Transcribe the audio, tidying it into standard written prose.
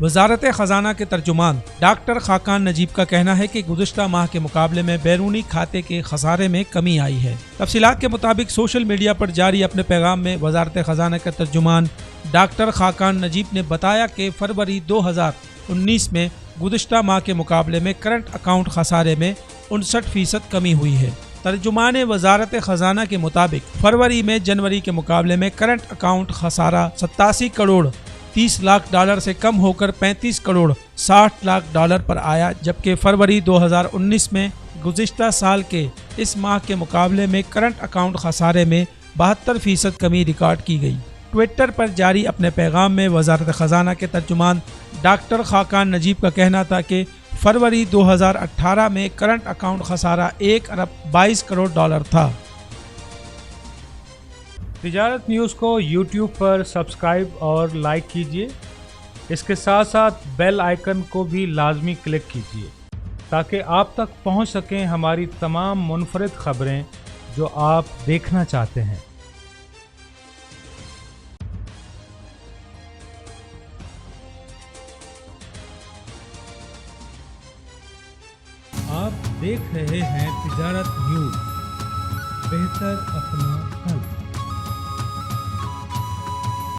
वजारत खजाना के तर्जुमान डॉक्टर खाकान नजीब का कहना है कि गुज़िश्ता माह के मुकाबले में बैरूनी खाते के खसारे में कमी आई है। तफसीलात के मुताबिक सोशल मीडिया पर जारी अपने पैगाम में वजारत खजाना के तर्जुमान डॉक्टर खाकान नजीब ने बताया कि फरवरी 2019 में गुज़िश्ता माह के मुकाबले में करंट अकाउंट खसारे में 59% कमी हुई है। तर्जुमान वजारत खजाना के मुताबिक फरवरी में जनवरी के मुकाबले में करंट अकाउंट खसारा 87 करोड़ 30 लाख डॉलर से कम होकर 35 करोड़ 60 लाख डॉलर पर आया, जबकि फरवरी 2019 में गुज़िश्ता साल के इस माह के मुकाबले में करंट अकाउंट खसारे में 72% कमी रिकॉर्ड की गई। ट्विटर पर जारी अपने पैगाम में वजारत खजाना के तर्जुमान डॉक्टर खाकान नजीब का कहना था कि फरवरी 2018 में करंट अकाउंट खसारा 1 अरब 22 करोड़ डॉलर था। तिजारत न्यूज़ को YouTube पर सब्सक्राइब और लाइक कीजिए। इसके साथ साथ बेल आइकन को भी लाजमी क्लिक कीजिए ताकि आप तक पहुंच सकें हमारी तमाम मुनफरिद खबरें जो आप देखना चाहते हैं। आप देख रहे हैं तिजारत न्यूज़। बेहतर अपना